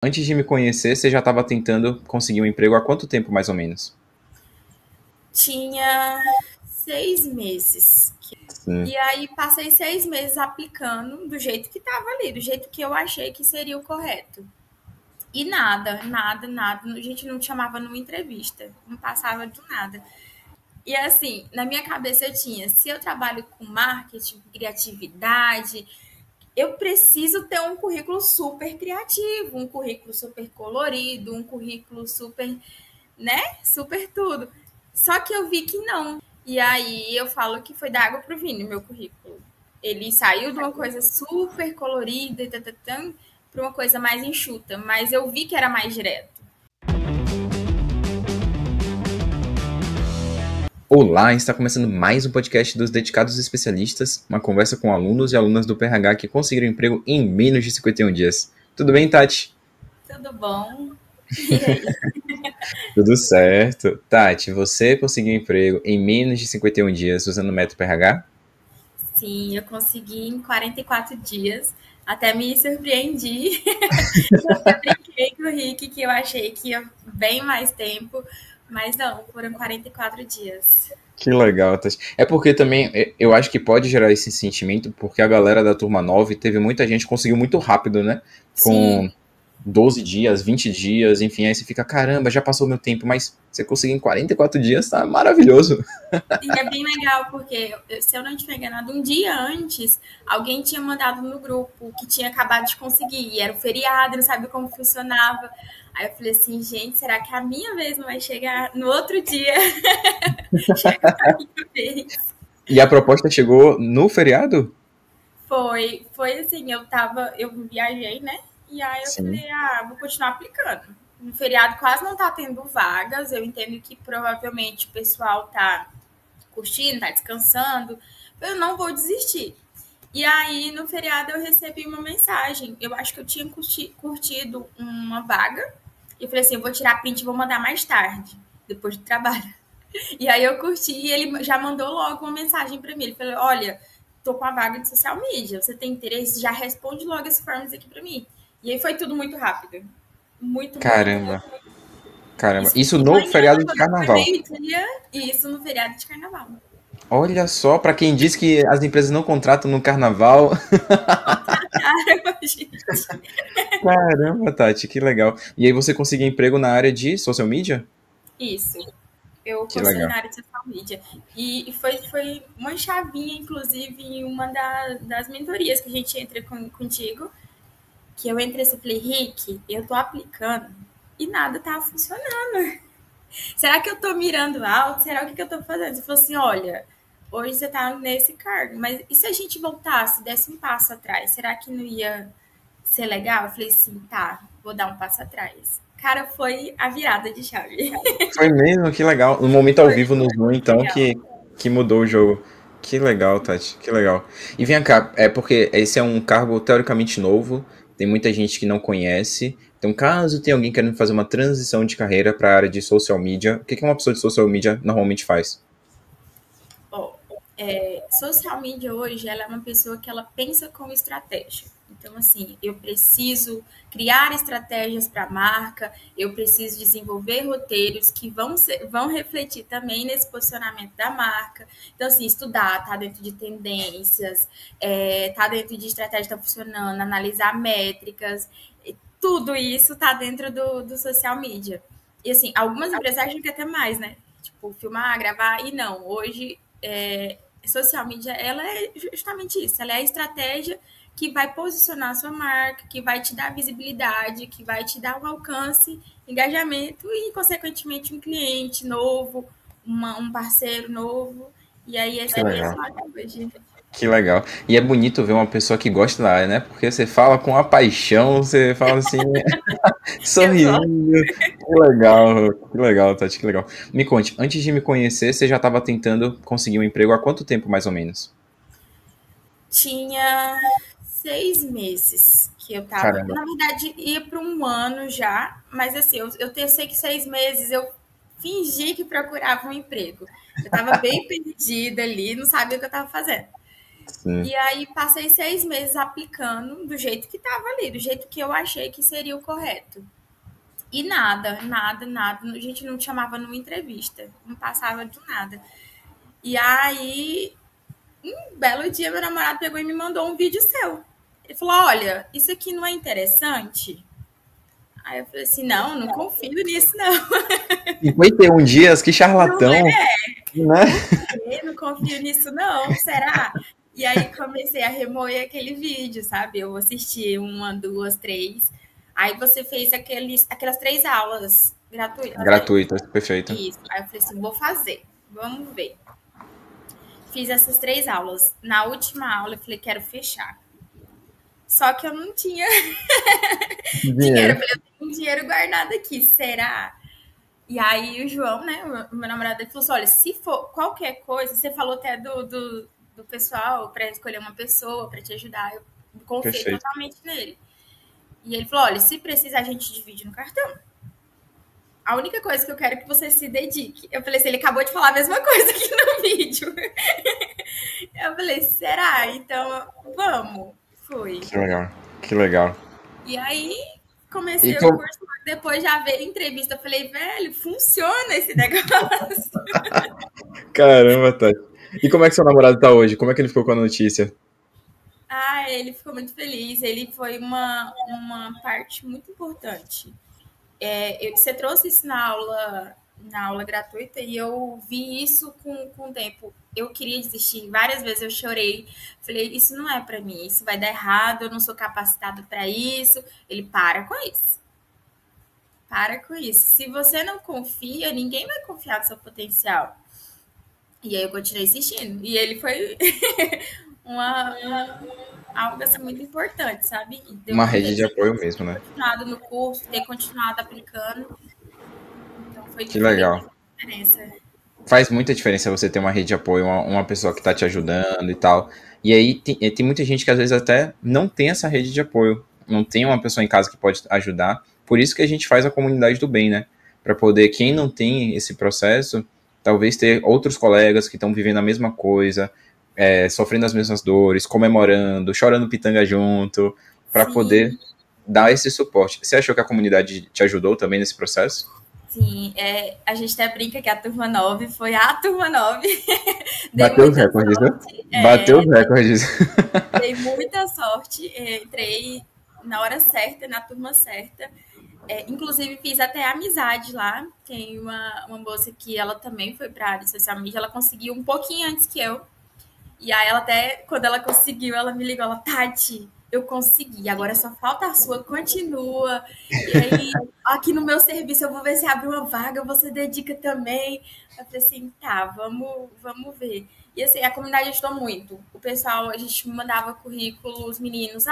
Antes de me conhecer, você já estava tentando conseguir um emprego há quanto tempo, mais ou menos? Tinha 6 meses. Sim. E aí passei 6 meses aplicando do jeito que estava ali, do jeito que eu achei que seria o correto. E nada, nada, nada. A gente não chamava numa entrevista, não passava de nada. E assim, na minha cabeça eu tinha, se eu trabalho com marketing, criatividade, eu preciso ter um currículo super criativo, um currículo super colorido, um currículo super, né? Super tudo. Só que eu vi que não. E aí eu falo que foi da água pro vinho, meu currículo. Ele saiu de uma coisa super colorida e para uma coisa mais enxuta, mas eu vi que era mais direto. Olá, está começando mais um podcast dos Dedicados Especialistas, uma conversa com alunos e alunas do PRH que conseguiram emprego em menos de 51 dias. Tudo bem, Tati? Tudo bom? E aí? Tudo certo. Tati, você conseguiu emprego em menos de 51 dias usando o método PRH? Sim, eu consegui em 44 dias. Até me surpreendi. Eu até brinquei com o Rick que eu achei que ia bem mais tempo, mas não, foram 44 dias. Que legal, Tati. É porque também eu acho que pode gerar esse sentimento, porque a galera da turma 9 teve muita gente que conseguiu muito rápido, né? Sim, Com 12 dias, 20 dias, enfim, aí você fica, caramba, já passou meu tempo, mas você conseguiu em 44 dias, tá maravilhoso. e é bem legal, porque se eu não estiver enganado, um dia antes, alguém tinha mandado no grupo que tinha acabado de conseguir, e era um feriado, não sabia como funcionava. Aí eu falei assim, gente, será que a minha vez não vai chegar no outro dia? Chegou a minha vez. E a proposta chegou no feriado? Foi assim, eu viajei, né? E aí eu Sim. falei, vou continuar aplicando. No feriado quase não tá tendo vagas, eu entendo que provavelmente o pessoal tá curtindo, tá descansando, eu não vou desistir. E aí, no feriado, eu recebi uma mensagem. Eu acho que eu tinha curtido uma vaga. E eu falei assim: eu vou tirar print e vou mandar mais tarde, depois do trabalho. E aí eu curti e ele já mandou logo uma mensagem para mim. Ele falou: olha, tô com a vaga de social media. Você tem interesse? Já responde logo esse forms aqui para mim. E aí foi tudo muito rápido. Muito, muito, Caramba, muito. caramba. Isso Isso de no manhã, feriado de quando foi carnaval. meio-dia, e isso no feriado de carnaval. Olha só, pra quem diz que as empresas não contratam no carnaval. Caramba, gente. Caramba, Tati, que legal. E aí você conseguiu emprego na área de social media? Isso. Eu Que consegui legal. na área de social media. E foi uma chavinha, inclusive, em uma das mentorias que a gente entra contigo, que eu entrei e falei, Rick, eu tô aplicando e nada tá funcionando. Será que eu tô mirando alto? Será o que eu tô fazendo? Você falou assim, olha, hoje você tá nesse cargo, mas e se a gente voltasse, desse um passo atrás? Será que não ia ser legal? Eu falei assim, tá, vou dar um passo atrás. Cara, foi a virada de chave. Foi mesmo, que legal. No momento ao Foi vivo no Zoom, então, legal. que mudou o jogo. Que legal, Tati, que legal. E vem cá, é porque esse é um cargo teoricamente novo, tem muita gente que não conhece. Então, caso tenha alguém querendo fazer uma transição de carreira para a área de social media, o que que uma pessoa de social media normalmente faz? Ó, social media hoje, ela é uma pessoa que ela pensa com estratégia. Então, assim, eu preciso criar estratégias para a marca, eu preciso desenvolver roteiros que vão refletir também nesse posicionamento da marca. Então, assim, estudar, tá dentro de tendências, tá dentro de estratégia que está funcionando, analisar métricas, tudo isso tá dentro do social media. E, assim, algumas empresas acham que até mais, né? Tipo, filmar, gravar, e não. Hoje, social media, ela é justamente isso. Ela é a estratégia que vai posicionar a sua marca, que vai te dar visibilidade, que vai te dar um alcance, engajamento e, consequentemente, um cliente novo, um parceiro novo. E aí, essa Que é a minha legal. vaga hoje. Que legal. E é bonito ver uma pessoa que gosta da área, né? Porque você fala com a paixão, você fala assim, Eu gosto. sorrisinho. Que legal, Tati, que legal. Me conte, antes de me conhecer, você já estava tentando conseguir um emprego há quanto tempo, mais ou menos? Tinha 6 meses que eu tava. Caramba. Na verdade, ia para um ano já, mas assim, eu sei que 6 meses eu fingi que procurava um emprego. Eu tava bem perdida ali, não sabia o que eu tava fazendo. Sim. E aí passei 6 meses aplicando do jeito que estava ali, do jeito que eu achei que seria o correto. E nada, nada, nada. A gente não te chamava numa entrevista, não passava de nada. E aí, um belo dia, meu namorado pegou e me mandou um vídeo seu. Ele falou: Olha, isso aqui não é interessante? Aí eu falei assim: Não, não confio nisso, não. 51 dias, que Não charlatão, é? né? Por quê? Não confio nisso, não. Será? E aí comecei a remoer aquele vídeo, sabe? Eu assisti uma, duas, três. Aí você fez aquelas 3 aulas gratuitas, né? Gratuita, perfeito. Isso. Aí eu falei assim: Vou fazer, vamos ver. Fiz essas 3 aulas. Na última aula, eu falei: Quero fechar. Só que eu não tinha dinheiro. Eu Dinheiro. falei: Eu tenho um dinheiro guardado aqui, será? E aí o João, né, o meu namorado, ele falou assim: Olha, se for qualquer coisa, você falou até do pessoal para escolher uma pessoa para te ajudar. Eu confiei Perfeito. totalmente nele. E ele falou: Olha, se precisar, a gente divide no cartão. A única coisa que eu quero é que você se dedique. Eu falei assim: Ele acabou de falar a mesma coisa aqui no vídeo. Eu falei: Será? Então, vamos. Fui. Que legal. Que legal. E aí E comecei o com... curso, depois já veio entrevista. Eu falei: Velho, funciona esse negócio. Caramba, Tati. E como é que seu namorado tá hoje? Como é que ele ficou com a notícia? Ah, ele ficou muito feliz. Ele foi uma parte muito importante. Você trouxe isso na aula gratuita e eu vi isso com o tempo. Eu queria desistir. Várias vezes eu chorei. Falei, isso não é para mim. Isso vai dar errado. Eu não sou capacitado para isso. Ele para com isso. Para com isso. Se você não confia, ninguém vai confiar no seu potencial. E aí eu continuei insistindo. E ele foi uma, algo assim muito importante, sabe? De eu Uma não ter rede de apoio mesmo, né? continuado no curso, ter continuado aplicando. Então Que fez legal. diferença. Faz muita diferença você ter uma rede de apoio, uma pessoa que tá te ajudando e tal. E aí tem muita gente que às vezes até não tem essa rede de apoio, não tem uma pessoa em casa que pode ajudar. Por isso que a gente faz a comunidade do bem, né? Para poder, quem não tem esse processo, talvez ter outros colegas que estão vivendo a mesma coisa, sofrendo as mesmas dores, comemorando, chorando pitanga junto, para poder Sim, dar esse suporte. Você achou que a comunidade te ajudou também nesse processo? sim. A gente até brinca que a turma 9 foi a turma 9. Dei Bateu os muita recordes, né? sorte. Bateu os recordes. Dei muita sorte. Entrei na hora certa, na turma certa. Inclusive, fiz até amizade lá. Tem uma moça que ela também foi para a área de social media. Ela conseguiu um pouquinho antes que eu. E aí, ela até, quando ela conseguiu, ela me ligou. Ela, Tati, eu consegui. Agora só falta a sua. Continua. E aí, aqui no meu serviço, eu vou ver se abre uma vaga. Você dedica também. Eu falei assim, tá, vamos ver. E assim, a comunidade ajudou muito. O pessoal, a gente mandava currículo, os meninos.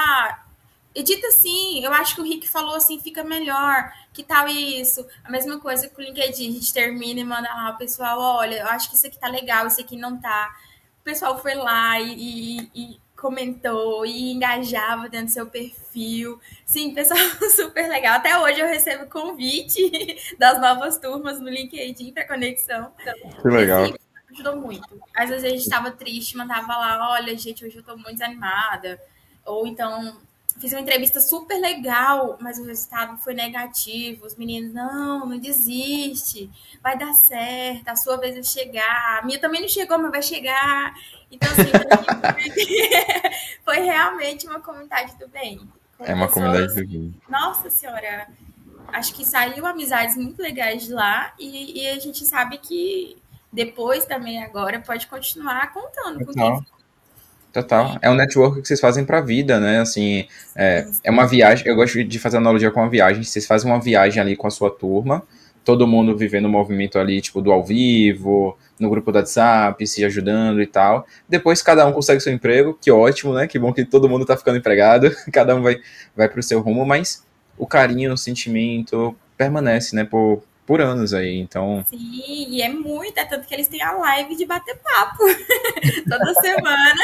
Edita assim, eu acho que o Rick falou assim, fica melhor, que tal isso? A mesma coisa com o LinkedIn, a gente termina e manda lá, o pessoal, olha, eu acho que isso aqui tá legal, isso aqui não tá. O pessoal foi lá e comentou e engajava dentro do seu perfil. Sim, pessoal super legal. Até hoje eu recebo convite das novas turmas no LinkedIn para conexão. Que E assim, legal. ajudou muito. Às vezes a gente estava triste, mandava lá, olha, gente, hoje eu tô muito desanimada. Ou então, fiz uma entrevista super legal, mas o resultado foi negativo. Os meninos, não desiste, vai dar certo, a sua vez vai chegar. A minha também não chegou, mas vai chegar. Então, assim, foi realmente uma comunidade do bem. Com É uma comunidade pessoas, do bem. nossa senhora, acho que saiu amizades muito legais de lá e a gente sabe que depois também agora pode continuar contando com quem Total. ficou. Total. E, É um network que vocês fazem pra vida, né? Assim, sim, é uma viagem. Eu gosto de fazer analogia com uma viagem. Vocês fazem uma viagem ali com a sua turma, todo mundo vivendo o movimento ali, tipo, do ao vivo, no grupo do WhatsApp, se ajudando e tal. Depois cada um consegue seu emprego, que ótimo, né? Que bom que todo mundo tá ficando empregado, cada um vai pro seu rumo, mas o carinho, o sentimento permanece, né? Por anos aí. Então, sim, e é muito, é tanto que eles têm a live de bater papo toda semana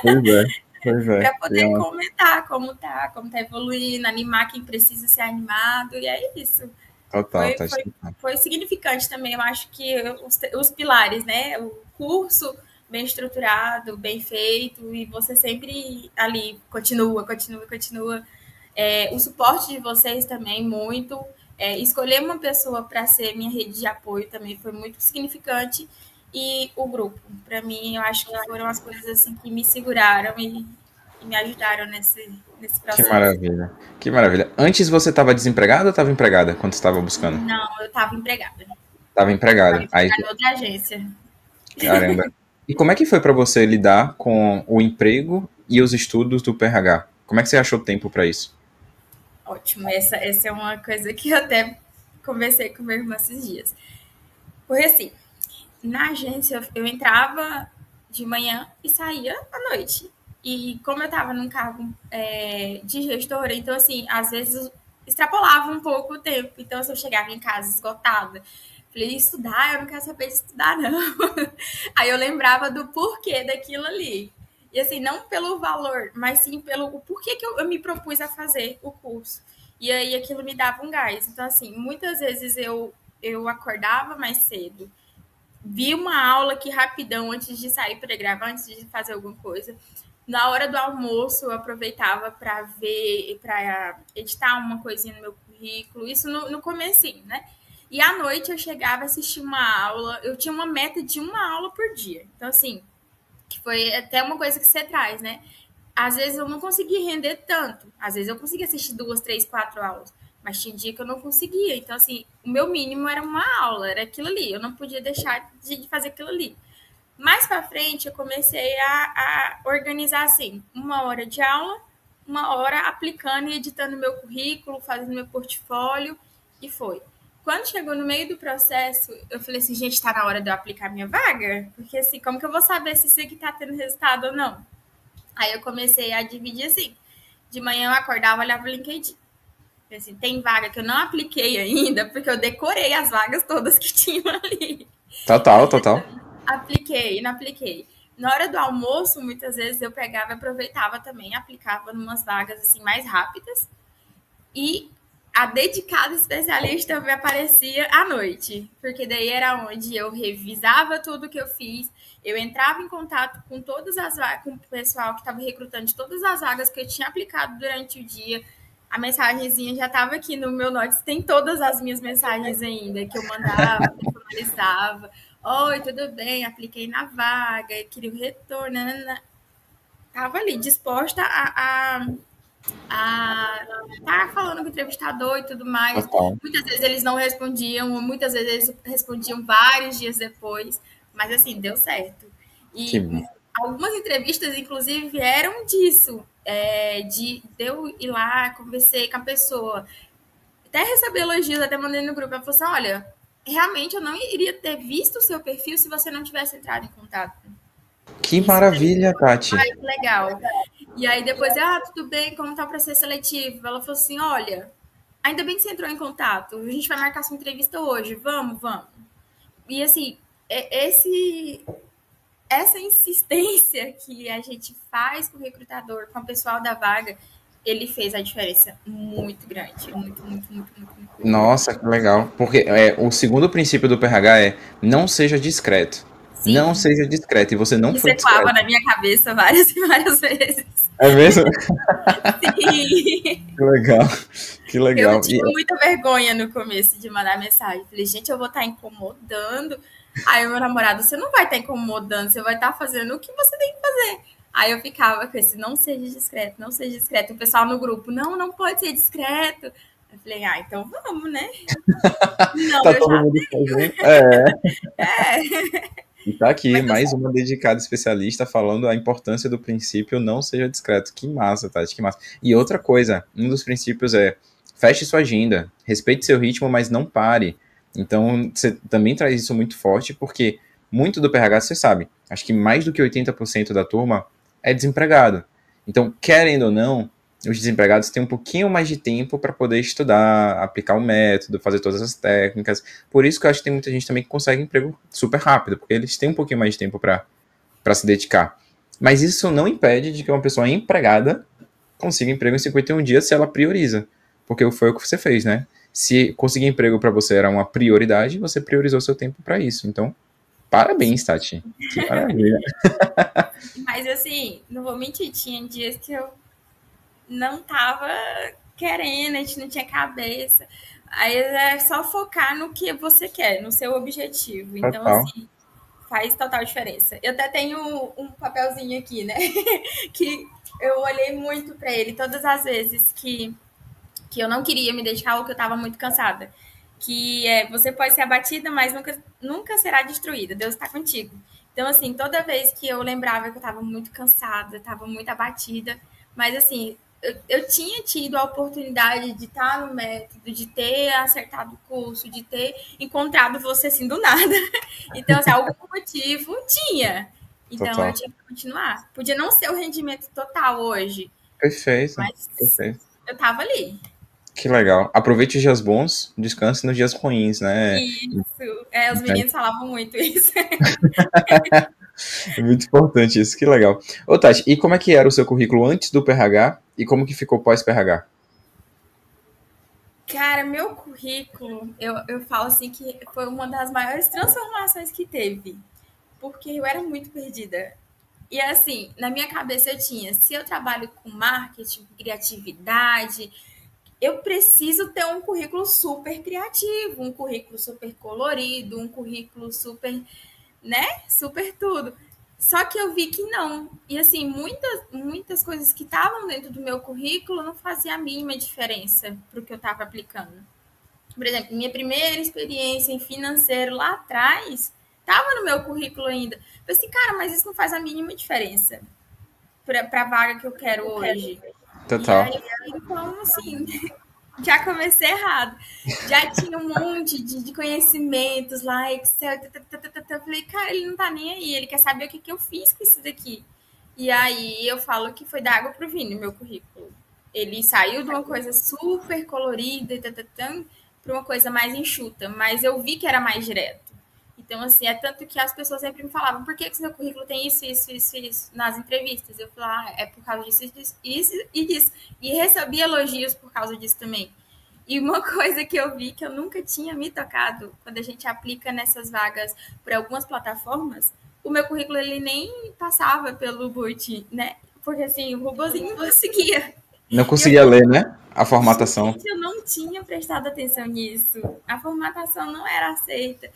pois é. Pois é. para poder comentar como tá evoluindo, animar quem precisa ser animado, e é isso. Total, Foi, tá. foi, foi significante também, eu acho que os pilares, né? O curso, bem estruturado, bem feito, e você sempre ali continua. O suporte de vocês também, muito. Escolher uma pessoa para ser minha rede de apoio também foi muito significante. E o grupo, para mim, eu acho que foram as coisas assim que me seguraram e me ajudaram nesse Que processo. maravilha. Que maravilha. Antes você estava desempregada ou estava empregada quando você estava buscando? Não, eu estava empregada. Estava Estava empregada. Aí, empregada em outra agência. caramba. E como é que foi para você lidar com o emprego e os estudos do PRH? Como é que você achou tempo para isso? Ótimo, essa é uma coisa que eu até conversei com meu irmão esses dias. Porque assim, na agência eu entrava de manhã e saía à noite. E como eu estava num cargo de gestora, então assim, às vezes extrapolava um pouco o tempo. Então se eu chegava em casa esgotada, falei, estudar, eu não quero saber de estudar, não. Aí eu lembrava do porquê daquilo ali. E assim, não pelo valor, mas sim pelo o porquê que eu me propus a fazer o curso. E aí aquilo me dava um gás. Então, assim, muitas vezes eu acordava mais cedo, vi uma aula aqui rapidão antes de sair para gravar, antes de fazer alguma coisa. Na hora do almoço, eu aproveitava para ver, para editar uma coisinha no meu currículo, isso no comecinho, né? E à noite eu chegava a assistir uma aula, eu tinha uma meta de uma aula por dia. Então, assim, que foi até uma coisa que você traz, né? Às vezes eu não consegui render tanto. Às vezes eu conseguia assistir 2, 3, 4 aulas. Mas tinha dia que eu não conseguia. Então, assim, o meu mínimo era uma aula, era aquilo ali. Eu não podia deixar de fazer aquilo ali. Mais para frente, eu comecei a organizar assim: uma hora de aula, uma hora aplicando e editando meu currículo, fazendo meu portfólio, e foi. Quando chegou no meio do processo, eu falei assim, gente, tá na hora de eu aplicar minha vaga? Porque assim, como que eu vou saber se isso aqui tá tendo resultado ou não? Aí eu comecei a dividir assim. De manhã eu acordava, olhava o LinkedIn. Assim, tem vaga que eu não apliquei ainda, porque eu decorei as vagas todas que tinham ali. Total, total. Apliquei, não apliquei. Na hora do almoço, muitas vezes eu pegava e aproveitava também, aplicava em umas vagas assim mais rápidas. E a dedicada especialista me aparecia à noite, porque daí era onde eu revisava tudo que eu fiz, eu entrava em contato com todas as com o pessoal que estava recrutando de todas as vagas que eu tinha aplicado durante o dia. A mensagenzinha já estava aqui no meu notes, tem todas as minhas mensagens ainda que eu mandava, personalizava. Oi, tudo bem? Apliquei na vaga, queria o retorno. Nanana. Tava ali disposta tá falando com o entrevistador e tudo mais. Total. Muitas vezes eles não respondiam, muitas vezes eles respondiam vários dias depois, mas assim, deu certo. Que E bom. algumas entrevistas, inclusive, vieram disso, de eu ir lá, conversei com a pessoa, até recebi elogios, até mandei no grupo, ela falou assim, olha, realmente eu não iria ter visto o seu perfil se você não tivesse entrado em contato. Que Isso maravilha, Tati. que legal. E aí depois, tudo bem, como tá o processo seletivo? Ela falou assim, olha, ainda bem que você entrou em contato, a gente vai marcar sua entrevista hoje, vamos. E assim, essa insistência que a gente faz com o recrutador, com o pessoal da vaga, ele fez a diferença muito grande, muito grande. Nossa, que legal. Porque o segundo princípio do PRH é não seja discreto. Não Sim, seja discreto. E você não isso foi ecoava discreto. na minha cabeça várias e várias vezes. É mesmo? Sim. Que legal. Que Eu legal. E, tinha muita vergonha no começo de mandar mensagem. Falei, gente, eu vou estar incomodando. Aí o meu namorado, você não vai estar incomodando, você vai estar fazendo o que você tem que fazer. Aí eu ficava com esse, não seja discreto, não seja discreto. O pessoal no grupo, não pode ser discreto. Eu falei, então vamos, né? Não, tá eu todo já. mundo fazendo. É. É. E tá aqui, Mas eu mais uma dedicada especialista falando a importância do princípio não seja discreto. Que massa, Tati, que massa. E outra coisa, um dos princípios é feche sua agenda, respeite seu ritmo, mas não pare. Então, você também traz isso muito forte, porque muito do PRH, você sabe, acho que mais do que 80% da turma é desempregado. Então, querendo ou não, os desempregados têm um pouquinho mais de tempo para poder estudar, aplicar o método, fazer todas as técnicas. Por isso que eu acho que tem muita gente também que consegue emprego super rápido, porque eles têm um pouquinho mais de tempo para se dedicar. Mas isso não impede de que uma pessoa empregada consiga emprego em 51 dias se ela prioriza. Porque foi o que você fez, né? Se conseguir emprego para você era uma prioridade, você priorizou seu tempo para isso. Então, Parabéns, Tati. Que maravilha. Mas assim, não vou mentir, tinha dias que eu não tava querendo, a gente não tinha cabeça. Aí é só focar no que você quer, no seu objetivo. Então, Total. assim, faz total diferença. Eu até tenho um papelzinho aqui, né? Que eu olhei muito para ele todas as vezes que eu não queria me dedicar ou que eu estava muito cansada. Que é, você pode ser abatida, mas nunca será destruída. Deus está contigo. Então, assim, toda vez que eu lembrava que eu estava muito cansada, estava muito abatida, mas assim, eu tinha tido a oportunidade de estar no método, de ter acertado o curso, de ter encontrado você assim do nada. Então, assim, algum motivo tinha. Então, eu Total. tinha que continuar. Podia não ser o rendimento total hoje, Perfeito. mas Perfeito. eu estava ali. Que legal. Aproveite os dias bons, descanse nos dias ruins, né? Isso. É, os meninos falavam muito isso. É muito importante isso, que legal. Ô, Tati, e como é que era o seu currículo antes do PRH e como que ficou pós-PRH? Cara, meu currículo, eu falo assim que foi uma das maiores transformações que teve. Porque eu era muito perdida. E assim, na minha cabeça eu tinha, se eu trabalho com marketing, criatividade, eu preciso ter um currículo super criativo, um currículo super colorido, um currículo super, né? Super tudo. Só que eu vi que não. E assim, muitas coisas que estavam dentro do meu currículo não fazia a mínima diferença para o que eu estava aplicando. Por exemplo, minha primeira experiência em financeiro lá atrás estava no meu currículo ainda. Eu falei assim, cara, mas isso não faz a mínima diferença para a vaga que eu quero hoje. E Total. aí, então, assim, já comecei errado. Já tinha um monte de conhecimentos lá, Excel, eu falei, cara, ele não tá nem aí, ele quer saber o que eu fiz com isso daqui. E aí eu falo que foi da água pro vinho, meu currículo. Ele saiu de uma coisa super colorida e para uma coisa mais enxuta, mas eu vi que era mais direto. Então, assim, é tanto que as pessoas sempre me falavam, por que seu currículo tem isso nas entrevistas? Eu falava, é por causa disso e disso. E recebi elogios por causa disso também. E uma coisa que eu vi que eu nunca tinha me tocado, quando a gente aplica nessas vagas por algumas plataformas, o meu currículo ele nem passava pelo boot, né? Porque assim, o robôzinho não conseguia. Não E eu conseguia falei, ler, né? A formatação. gente, eu não tinha prestado atenção nisso. A formatação não era aceita.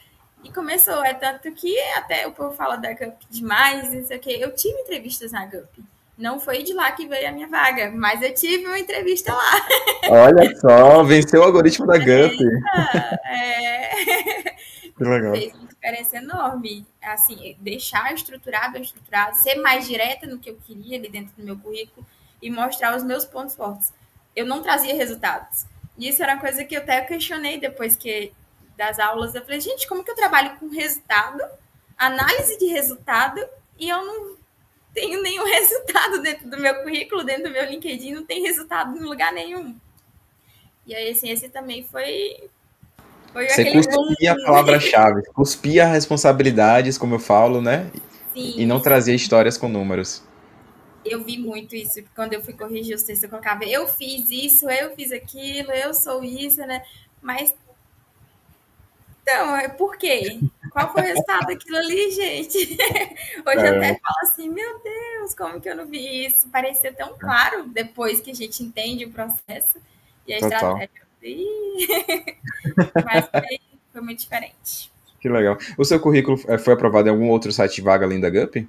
E começou, é tanto que até o povo fala da GUP demais, não sei o quê. Eu tive entrevistas na GUP. Não foi de lá que veio a minha vaga, mas eu tive uma entrevista lá. Olha só, venceu o algoritmo da GUP. É... Que legal. Fez uma diferença enorme. Assim, deixar estruturado, ser mais direta no que eu queria ali dentro do meu currículo e mostrar os meus pontos fortes. Eu não trazia resultados. E isso era uma coisa que eu até questionei depois que das aulas. Eu falei, gente, como que eu trabalho com resultado, análise de resultado, e eu não tenho nenhum resultado dentro do meu currículo, dentro do meu LinkedIn, não tem resultado em lugar nenhum. E aí, assim, esse também foi Você aquele boom. cuspia a palavra-chave, cuspia responsabilidades, como eu falo, né? E não Sim, trazia histórias com números. eu vi muito isso. Quando eu fui corrigir os textos, eu colocava, eu fiz isso, eu fiz aquilo, eu sou isso, né? Mas, então, por quê? Qual foi o resultado daquilo ali, gente? Hoje eu até Caramba, falo assim, meu Deus, como que eu não vi isso? Parecia tão claro depois que a gente entende o processo e a total. estratégia. Mas foi muito diferente. Que legal. O seu currículo foi aprovado em algum outro site de vaga além da GUP?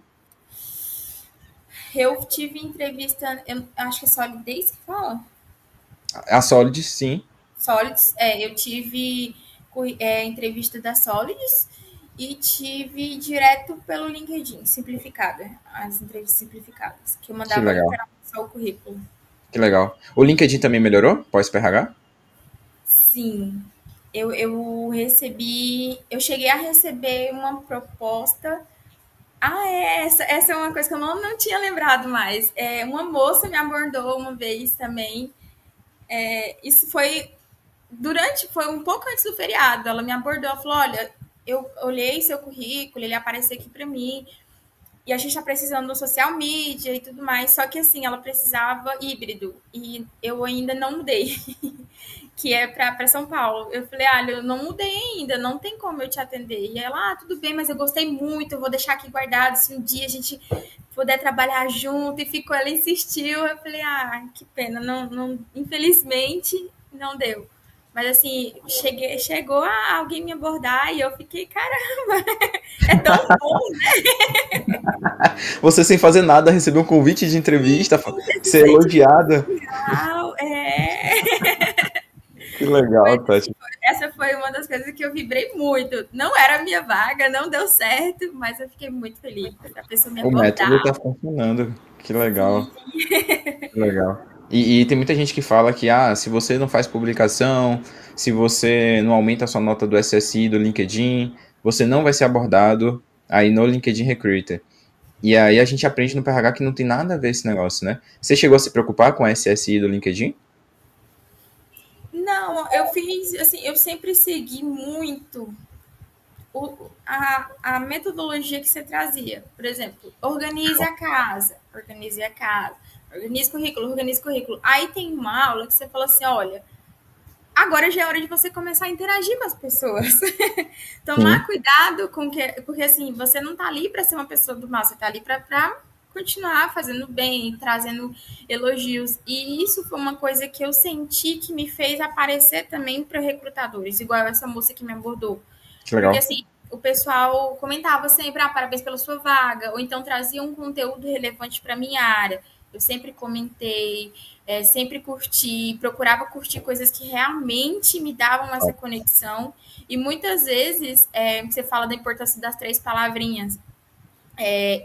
Eu tive entrevista, eu acho que é Solidez que fala? A Solid, sim. Solids, eu tive entrevista da Solids e tive direto pelo LinkedIn, simplificada, as entrevistas simplificadas, que eu Que mandava legal. literal só o currículo. Que legal. O LinkedIn também melhorou pós-PRH? Sim, eu recebi, eu cheguei a receber uma proposta. Ah, essa é uma coisa que eu não tinha lembrado mais. Uma moça me abordou uma vez também. Isso foi um pouco antes do feriado. Ela me abordou, ela falou: olha, eu olhei seu currículo, ele apareceu aqui para mim, e a gente está precisando do social media e tudo mais. Só que assim, ela precisava híbrido, e eu ainda não mudei. que é para São Paulo. Eu falei, eu não mudei ainda, não tem como eu te atender. E ela, tudo bem, mas eu gostei muito, eu vou deixar aqui guardado, se um dia a gente puder trabalhar junto. E ficou, ela insistiu, eu falei, que pena, não, infelizmente não deu. Mas assim, chegou a alguém me abordar e eu fiquei, caramba, é tão bom, né? Você sem fazer nada recebeu um convite de entrevista, ser elogiada. Que legal, Tati. Essa foi uma das coisas que eu vibrei muito. Não era a minha vaga, não deu certo, mas eu fiquei muito feliz. A pessoa me abordar. O método está funcionando. Que legal. Que legal. E tem muita gente que fala que se você não faz publicação, se você não aumenta a sua nota do SSI do LinkedIn, você não vai ser abordado aí no LinkedIn Recruiter. E aí a gente aprende no PRH que não tem nada a ver esse negócio, né? Você chegou a se preocupar com a SSI do LinkedIn? Não, eu fiz, assim, eu sempre segui muito a metodologia que você trazia. Por exemplo, organize a casa, organize currículo. Aí tem uma aula que você fala assim, olha, agora já é hora de você começar a interagir com as pessoas. Tomar cuidado com porque assim, você não tá ali para ser uma pessoa do mal, você tá ali para continuar fazendo bem, trazendo elogios. E isso foi uma coisa que eu senti que me fez aparecer também para recrutadores, igual essa moça que me abordou. Que legal. Porque assim, o pessoal comentava sempre, parabéns pela sua vaga, ou então trazia um conteúdo relevante para minha área. Eu sempre comentei, sempre curti, procurava curtir coisas que realmente me davam essa conexão. E muitas vezes, você fala da importância das 3 palavrinhas.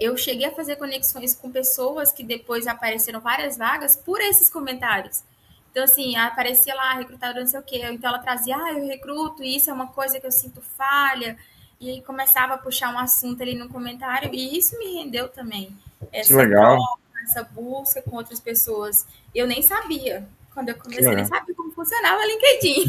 Eu cheguei a fazer conexões com pessoas que depois apareceram várias vagas por esses comentários. Então, assim, aparecia lá, recrutadora não sei o quê. Então, ela trazia, eu recruto, e isso é uma coisa que eu sinto falha. E aí começava a puxar um assunto ali no comentário. E isso me rendeu também. Essa troca, essa busca com outras pessoas. Eu nem sabia. Quando eu comecei, nem sabia como funcionava o LinkedIn.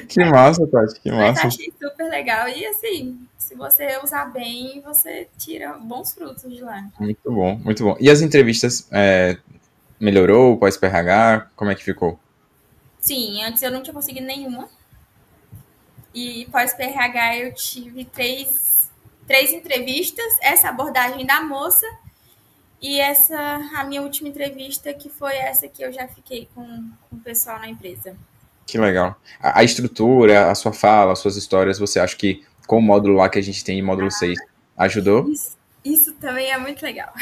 Que massa, Tati, que massa. Mas achei super legal. E assim, se você usar bem, você tira bons frutos de lá. Muito bom, muito bom. E as entrevistas, melhorou pós-PRH? Como é que ficou? Sim, antes eu não tinha conseguido nenhuma. E pós-PRH eu tive três entrevistas, essa abordagem da moça e a minha última entrevista, que foi essa que eu já fiquei com o pessoal na empresa. Que legal. A estrutura, a sua fala, as suas histórias, você acha que com o módulo lá que a gente tem, módulo 6, ajudou? Isso também é muito legal.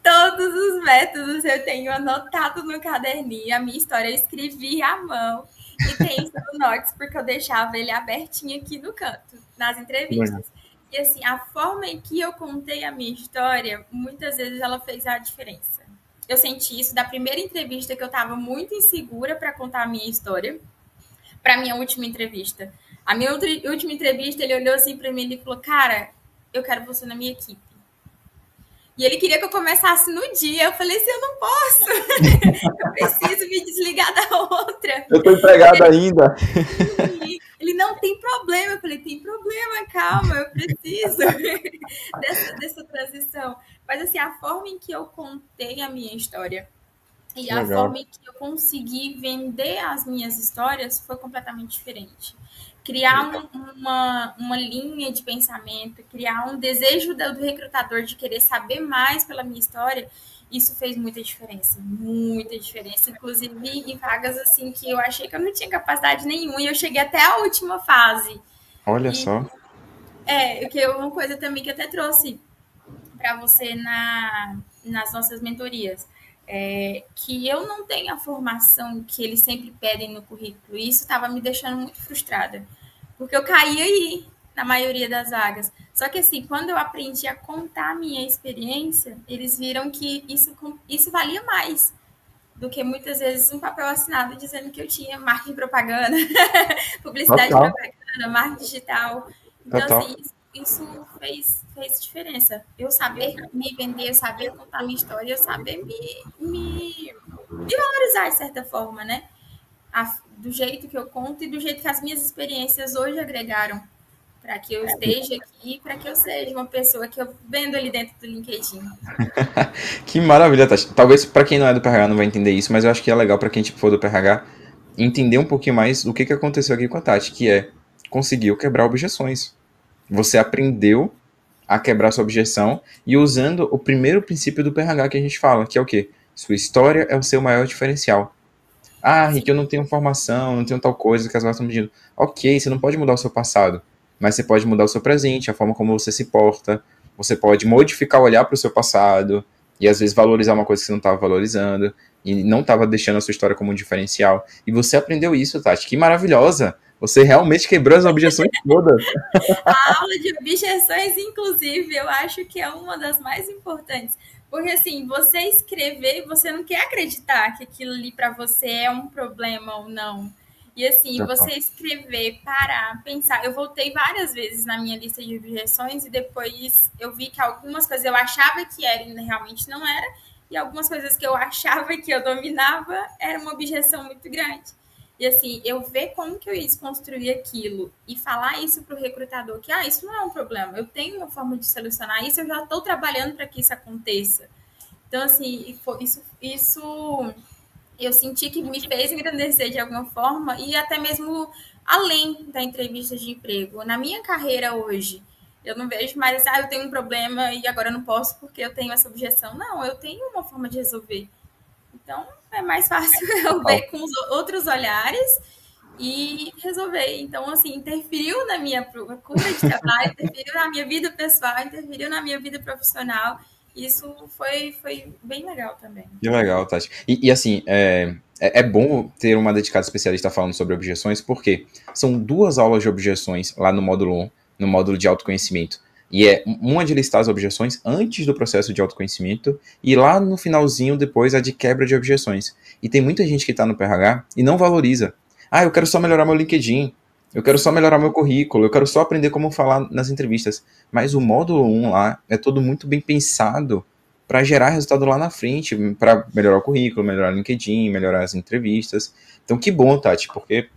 Todos os métodos eu tenho anotado no caderninho. A minha história eu escrevi à mão. E tem isso no Notes, porque eu deixava ele abertinho aqui no canto, nas entrevistas. E assim, a forma em que eu contei a minha história, muitas vezes ela fez a diferença. Eu senti isso da primeira entrevista, que eu estava muito insegura para contar a minha história, para a minha última entrevista. A minha última entrevista, ele olhou assim para mim e falou, cara, eu quero você na minha equipe. E ele queria que eu começasse no dia. Eu falei assim, eu não posso. Eu preciso me desligar da outra. Eu tô empregada ainda. Ele, não tem problema. Eu falei, tem problema, calma, eu preciso dessa transição. Mas assim, a forma em que eu contei a minha história e a forma em que eu consegui vender as minhas histórias foi completamente diferente. Criar uma linha de pensamento, criar um desejo do recrutador de querer saber mais pela minha história, isso fez muita diferença, inclusive em vagas assim que eu achei que eu não tinha capacidade nenhuma e eu cheguei até a última fase. Olha só. Que é uma coisa também que eu até trouxe para você nas nossas mentorias. Que eu não tenho a formação que eles sempre pedem no currículo. E isso estava me deixando muito frustrada. Porque eu caí aí, na maioria das vagas. Só que assim, quando eu aprendi a contar a minha experiência, eles viram que isso valia mais do que muitas vezes um papel assinado dizendo que eu tinha marketing e propaganda, publicidade e propaganda, marketing digital. Então, assim, isso fez diferença. Eu saber me vender, eu saber contar minha história, eu saber me valorizar de certa forma, né? Do jeito que eu conto e do jeito que as minhas experiências hoje agregaram para que eu esteja aqui, para que eu seja uma pessoa que eu vendo ali dentro do LinkedIn. Que maravilha, Tati. Talvez para quem não é do PRH não vai entender isso, mas eu acho que é legal para quem for do PRH entender um pouquinho mais o que aconteceu aqui com a Tati, que é conseguiu quebrar objeções. Você aprendeu a quebrar sua objeção e usando o primeiro princípio do PRH que a gente fala, que é o quê? Sua história é o seu maior diferencial. Ah, Rick, eu não tenho formação, não tenho tal coisa que as vagas estão pedindo. Ok, você não pode mudar o seu passado, mas você pode mudar o seu presente, a forma como você se porta. Você pode modificar o olhar para o seu passado e às vezes valorizar uma coisa que você não estava valorizando e não estava deixando a sua história como um diferencial. E você aprendeu isso, Tati. Que maravilhosa! Você realmente quebrou as objeções todas. A aula de objeções, inclusive, eu acho que é uma das mais importantes. Porque, assim, você escrever, você não quer acreditar que aquilo ali para você é um problema ou não. E, assim, você escrever, parar, pensar. Eu voltei várias vezes na minha lista de objeções e depois eu vi que algumas coisas eu achava que era e realmente não era. E algumas coisas que eu achava que eu dominava era uma objeção muito grande. E assim, eu ver como que eu ia desconstruir aquilo e falar isso para o recrutador, que isso não é um problema, eu tenho uma forma de solucionar isso, eu já estou trabalhando para que isso aconteça. Então, assim, isso eu senti que me fez engrandecer de alguma forma e até mesmo além da entrevista de emprego. Na minha carreira hoje, eu não vejo mais, eu tenho um problema e agora eu não posso porque eu tenho essa objeção. Não, eu tenho uma forma de resolver. Então, é mais fácil eu ver com os outros olhares e resolver. Então, assim, interferiu na minha procura de trabalho, interferiu na minha vida pessoal, interferiu na minha vida profissional. Isso foi bem legal também. Que legal, Tati. E assim, é bom ter uma dedicada especialista falando sobre objeções, porque são duas aulas de objeções lá no módulo 1, no módulo de autoconhecimento. E é uma de listar as objeções antes do processo de autoconhecimento, e lá no finalzinho, depois, a de quebra de objeções. E tem muita gente que está no PRH e não valoriza. Ah, eu quero só melhorar meu LinkedIn, eu quero só melhorar meu currículo, eu quero só aprender como falar nas entrevistas. Mas o módulo 1 lá é todo muito bem pensado para gerar resultado lá na frente, para melhorar o currículo, melhorar o LinkedIn, melhorar as entrevistas. Então, que bom, Tati, porque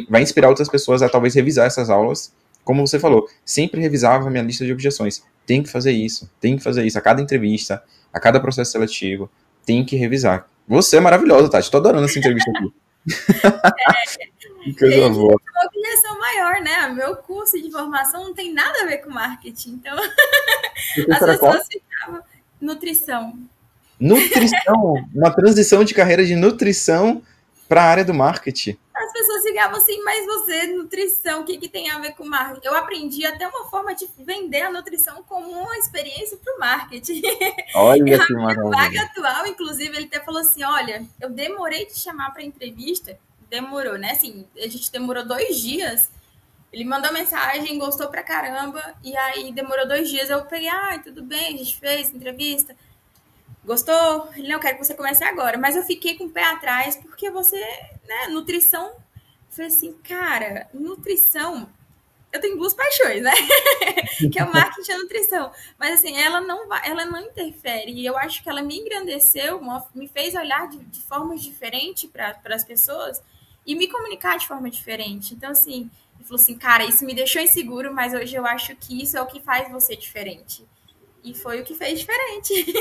vai inspirar outras pessoas a talvez revisar essas aulas. Como você falou, sempre revisava a minha lista de objeções. Tem que fazer isso, tem que fazer isso. A cada entrevista, a cada processo seletivo, tem que revisar. Você é maravilhosa, Tati. Tô adorando essa entrevista aqui. Que coisa boa. Uma objeção maior, né? Meu curso de formação não tem nada a ver com marketing. Então, as pessoas ficavam nutrição. Nutrição, uma transição de carreira de nutrição para a área do marketing. As pessoas ficavam assim, mas você, nutrição, o que tem a ver com marketing? Eu aprendi até uma forma de vender a nutrição como uma experiência para o marketing. Olha que a minha maravilha. vaga atual, inclusive, ele até falou assim, olha, eu demorei de chamar para entrevista, demorou, né? Assim, a gente demorou 2 dias. Ele mandou mensagem, gostou pra caramba, e aí demorou 2 dias. Eu peguei, tudo bem, a gente fez entrevista. Gostou? Ele não quer que você comece agora. Mas eu fiquei com o pé atrás, porque você, né, nutrição. Eu falei assim, cara, nutrição. Eu tenho 2 paixões, né? que é o marketing e a nutrição. Mas assim, ela não interfere. E eu acho que ela me engrandeceu, me fez olhar de formas diferentes para as pessoas e me comunicar de forma diferente. Então, assim, ele falou assim, cara, isso me deixou inseguro, mas hoje eu acho que isso é o que faz você diferente. E foi o que fez diferente.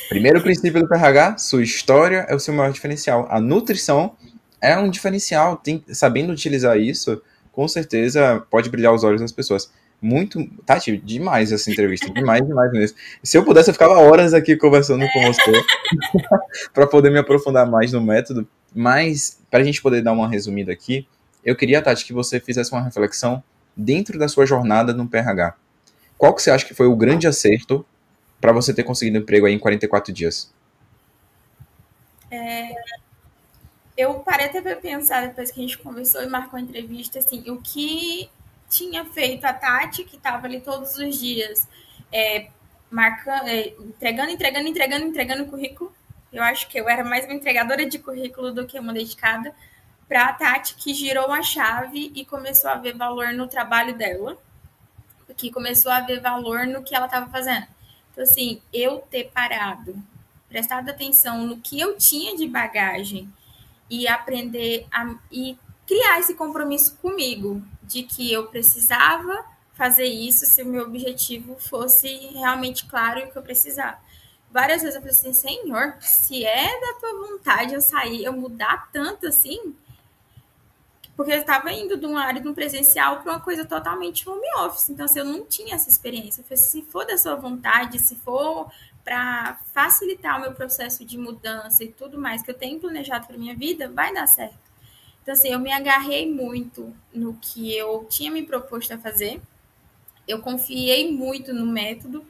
Primeiro princípio do PRH, sua história é o seu maior diferencial. A nutrição é um diferencial. Sabendo utilizar isso, com certeza pode brilhar os olhos das pessoas. Muito, Tati, demais essa entrevista, demais mesmo. Se eu pudesse, eu ficava horas aqui conversando com você para poder me aprofundar mais no método. Mas, para a gente poder dar uma resumida aqui, eu queria, Tati, que você fizesse uma reflexão dentro da sua jornada no PRH. Qual que você acha que foi o grande acerto para você ter conseguido um emprego aí em 44 dias? Eu parei até para pensar depois que a gente conversou e marcou a entrevista, assim, o que tinha feito a Tati, que estava ali todos os dias, entregando currículo. Eu acho que eu era mais uma entregadora de currículo do que uma dedicada para a Tati, que girou a chave e começou a ver valor no trabalho dela, que começou a ver valor no que ela estava fazendo. Então, assim, eu ter parado, prestado atenção no que eu tinha de bagagem e aprender e criar esse compromisso comigo de que eu precisava fazer isso se o meu objetivo fosse realmente claro e o que eu precisava. Várias vezes eu falei assim, Senhor, se é da tua vontade eu sair, eu mudar tanto assim, porque eu estava indo de uma área de um presencial para uma coisa totalmente home office. Então, assim, eu não tinha essa experiência. Eu falei, se for da sua vontade, se for para facilitar o meu processo de mudança e tudo mais que eu tenho planejado para minha vida, vai dar certo. Então, assim, eu me agarrei muito no que eu tinha me proposto a fazer. Eu confiei muito no método,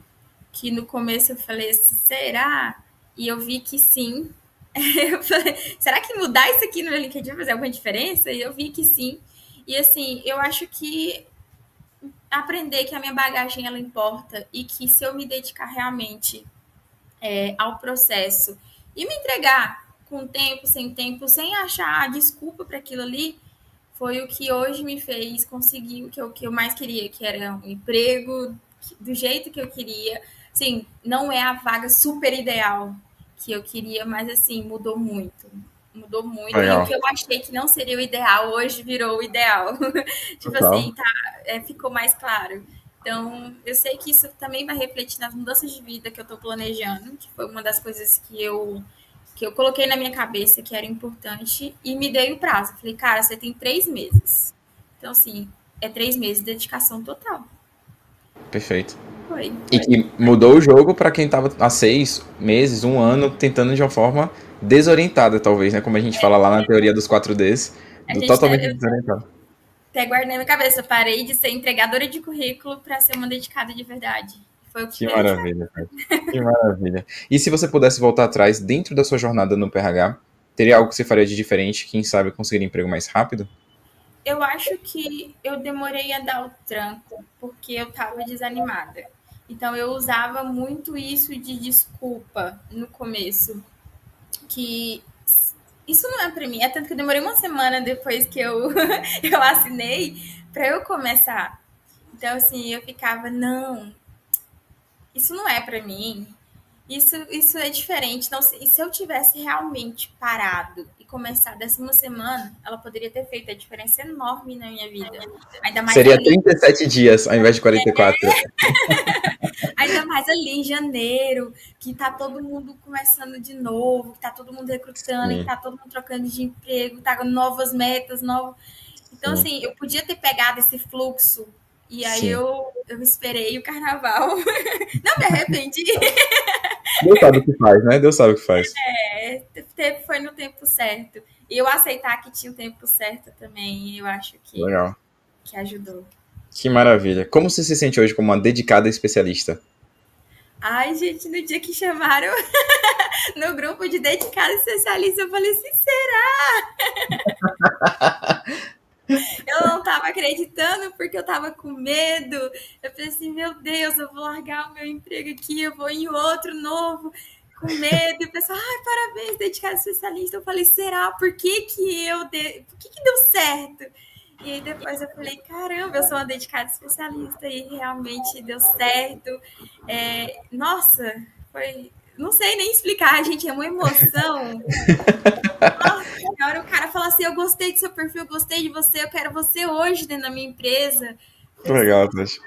que no começo eu falei assim, será? E eu vi que sim. Eu falei, será que mudar isso aqui no meu LinkedIn vai fazer alguma diferença? E eu vi que sim. E assim, eu acho que aprender que a minha bagagem ela importa e que se eu me dedicar realmente ao processo e me entregar com tempo, sem achar desculpa para aquilo ali, foi o que hoje me fez conseguir o que eu mais queria, que era um emprego do jeito que eu queria. Sim, não é a vaga super ideal que eu queria, mas assim, mudou muito. Mudou muito. E o Legal. que eu achei que não seria o ideal, hoje virou o ideal. Tipo Total. assim, tá, ficou mais claro. Então, eu sei que isso também vai refletir nas mudanças de vida que eu estou planejando, que foi uma das coisas que eu coloquei na minha cabeça que era importante e me dei o prazo. Falei, cara, você tem 3 meses. Então, assim, é 3 meses de dedicação total. Perfeito. Foi. E que mudou o jogo para quem tava há 6 meses, um ano, tentando de uma forma desorientada, talvez, né? Como a gente fala lá na teoria dos 4Ds, A do gente, totalmente eu desorientado. até guardei na minha cabeça, eu parei de ser entregadora de currículo para ser uma dedicada de verdade. Foi o que Que fez a diferença. maravilha, cara. Que maravilha. E se você pudesse voltar atrás, dentro da sua jornada no PRH, teria algo que você faria de diferente? Quem sabe conseguir emprego mais rápido? Eu acho que eu demorei a dar o tranco, porque eu estava desanimada. Então, eu usava muito isso de desculpa no começo, que isso não é para mim. É tanto que eu demorei uma semana depois que eu, eu assinei para eu começar. Então, assim, eu ficava, não, isso não é para mim. Isso é diferente. Não, se eu tivesse realmente parado e começado essa uma semana, ela poderia ter feito a diferença enorme na minha vida. Ainda mais Seria ali, 37 dias ao invés de 44. ainda mais ali em janeiro, que tá todo mundo começando de novo, que tá todo mundo recrutando, que Sim, tá todo mundo trocando de emprego, tá com novas metas, novos. Então, sim, assim, eu podia ter pegado esse fluxo e aí sim. eu esperei o carnaval. Não me arrependi. Deus sabe o que faz, né? Deus sabe o que faz. Foi no tempo certo. E eu aceitar que tinha o tempo certo também, eu acho Legal. que ajudou. Que maravilha. Como você se sente hoje como uma dedicada especialista? Ai, gente, no dia que chamaram no grupo de dedicados especialistas, eu falei, sincera, eu não tava acreditando porque eu tava com medo. Eu falei assim, meu Deus, eu vou largar o meu emprego aqui, eu vou em outro novo, com medo. E o pessoal, ai, parabéns, dedicado especialista. Eu falei, será? Por que por que deu certo? E aí depois eu falei, caramba, eu sou uma dedicada especialista e realmente deu certo. Nossa, foi. Não sei nem explicar, gente, é uma emoção. Nossa senhora, o cara fala assim: eu gostei do seu perfil, eu gostei de você, eu quero você hoje dentro da minha empresa. Que Falei assim, legal, Tati.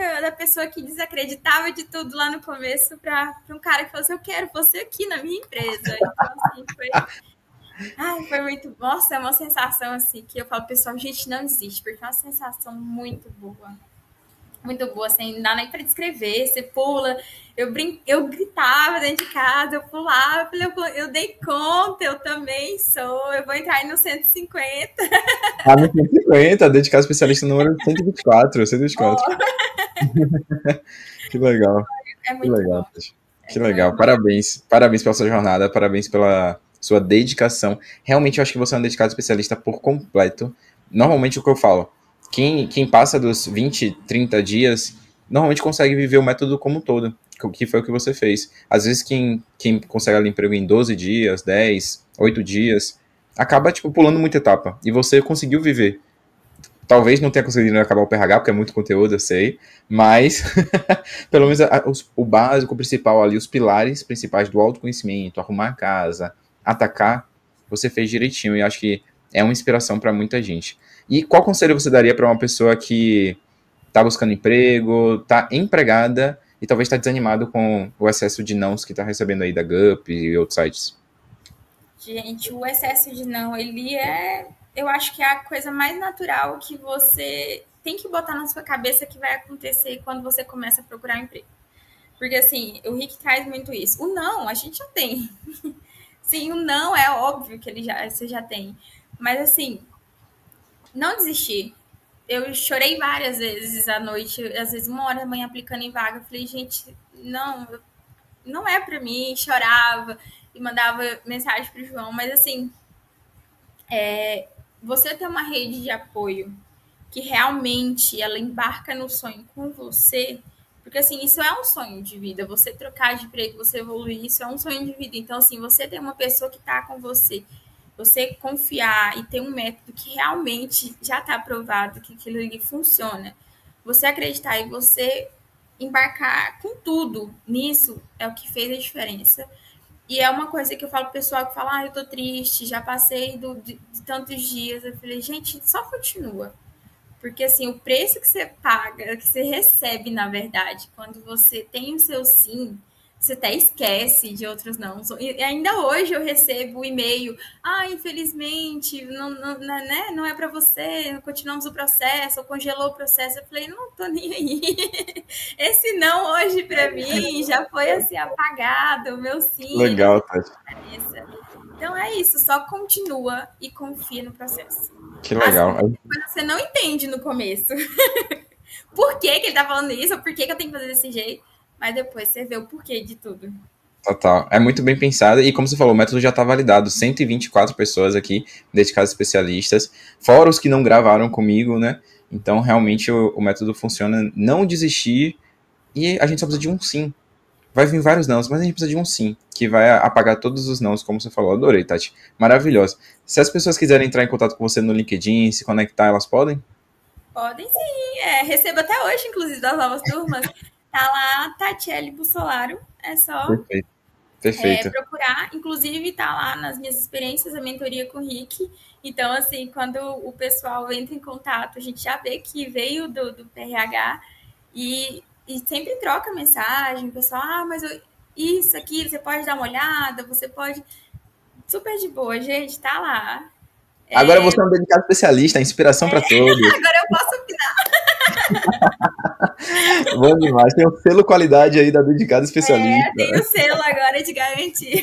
caraca, da pessoa que desacreditava de tudo lá no começo para um cara que falou assim: eu quero você aqui na minha empresa. Então, assim, foi muito. Nossa, é uma sensação assim que eu falo, pessoal, gente, não existe, porque é uma sensação muito boa. Muito boa, assim, não dá nem para descrever. Você pula, eu gritava dentro de casa, eu pulava, eu dei conta, eu também sou, eu vou entrar aí no 150. Ah, no 150, dedicado especialista número 124, 124. Oh, Que legal. é Que muito legal, bom. Tati. Que legal. Parabéns. Parabéns pela sua jornada, parabéns pela sua dedicação. Realmente eu acho que você é um dedicado especialista por completo. Normalmente o que eu falo, quem passa dos 20, 30 dias, normalmente consegue viver o método como um todo, que foi o que você fez. Às vezes quem consegue ali emprego em 12 dias, 10, 8 dias, acaba tipo pulando muita etapa. E você conseguiu viver. Talvez não tenha conseguido acabar o PRH, porque é muito conteúdo, eu sei, mas pelo menos o básico, o principal ali, os pilares principais do autoconhecimento, arrumar a casa, atacar, você fez direitinho. E acho que é uma inspiração para muita gente. E qual conselho você daria para uma pessoa que está buscando emprego, está empregada e talvez está desanimado com o excesso de nãos que está recebendo aí da Gup e outros sites? Gente, o excesso de não, ele é, eu acho que é a coisa mais natural que você tem que botar na sua cabeça que vai acontecer quando você começa a procurar emprego. Porque assim, o Rick traz muito isso. O não, a gente já tem. Sim, o não é óbvio que você já tem. Mas assim, não desistir. Eu chorei várias vezes à noite, às vezes 1 hora da manhã aplicando em vaga. Eu falei, gente, não é para mim. Chorava e mandava mensagem pro João. Mas assim, você ter uma rede de apoio que realmente ela embarca no sonho com você, porque assim, isso é um sonho de vida, você trocar de emprego, você evoluir, isso é um sonho de vida. Então, assim, você ter uma pessoa que está com você confiar e ter um método que realmente já está provado que aquilo ali funciona, você acreditar e você embarcar com tudo nisso é o que fez a diferença. E é uma coisa que eu falo pro pessoal que fala, eu tô triste, já passei de tantos dias. Eu falei, gente, só continua. Porque, assim, o preço que você paga, que você recebe, na verdade, quando você tem o seu sim, você até esquece de outros não. E ainda hoje eu recebo o e-mail, infelizmente, não é para você, continuamos o processo, ou congelou o processo. Eu falei, não tô nem aí. Esse não hoje para mim já foi, assim, apagado, o meu sim. Legal, Tati. Então é isso, só continua e confia no processo. Que legal. Assim, você não entende no começo por que ele tá falando isso, ou por que eu tenho que fazer desse jeito, mas depois você vê o porquê de tudo. Total. É muito bem pensado e, como você falou, o método já está validado. 124 pessoas aqui, dedicadas especialistas, fora os que não gravaram comigo, né? Então, realmente, o método funciona. Não desistir e a gente só precisa de um sim. Vai vir vários nãos, mas a gente precisa de um sim, que vai apagar todos os nãos, como você falou. Adorei, Tati. Maravilhosa. Se as pessoas quiserem entrar em contato com você no LinkedIn, se conectar, elas podem? Podem sim. Recebo até hoje, inclusive, das novas turmas. Tá lá, Tatiele Bussolaro. É só Perfeito. procurar. Inclusive, tá lá nas minhas experiências, a mentoria com o Rick. Então, assim, quando o pessoal entra em contato, a gente já vê que veio do PRH e sempre troca mensagem. O pessoal, mas isso aqui, você pode dar uma olhada, você pode... Super de boa, gente, tá lá. Agora você é um dedicado especialista, inspiração para todos. Agora eu posso opinar. Bom demais, tem um selo qualidade aí da dedicada especialista. Tem o selo agora de garantia.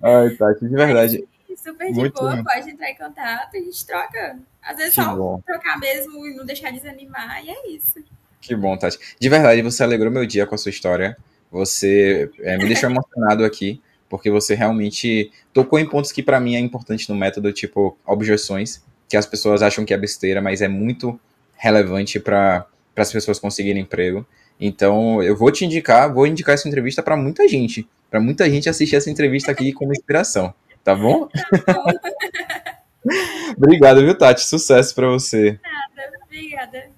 Ai, Tati, de verdade. Super de boa, pode entrar em contato, a gente troca. Às vezes só trocar mesmo e não deixar desanimar, e é isso. Que bom, Tati. De verdade, você alegrou meu dia com a sua história. Você me deixou emocionado aqui, porque você realmente tocou em pontos que para mim é importante no método, tipo objeções, que as pessoas acham que é besteira, mas é muito relevante para as pessoas conseguirem emprego. Então, eu vou indicar essa entrevista para muita gente assistir essa entrevista aqui como inspiração, tá bom? Tá bom. Obrigado, viu, Tati? Sucesso para você. Nada, obrigada.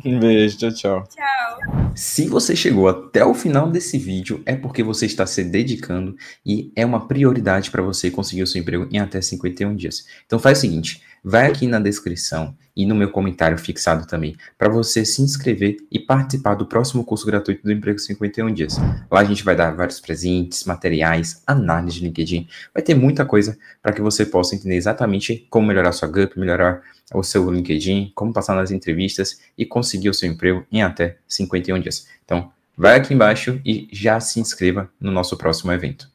Um beijo, tchau, tchau. Tchau. Se você chegou até o final desse vídeo, é porque você está se dedicando e é uma prioridade para você conseguir o seu emprego em até 51 dias. Então faz o seguinte, vai aqui na descrição e no meu comentário fixado também, para você se inscrever e participar do próximo curso gratuito do Emprego 51 Dias. Lá a gente vai dar vários presentes, materiais, análise de LinkedIn, vai ter muita coisa para que você possa entender exatamente como melhorar sua GUP, melhorar o seu LinkedIn, como passar nas entrevistas e conseguir o seu emprego em até 51 dias. Então, vai aqui embaixo e já se inscreva no nosso próximo evento.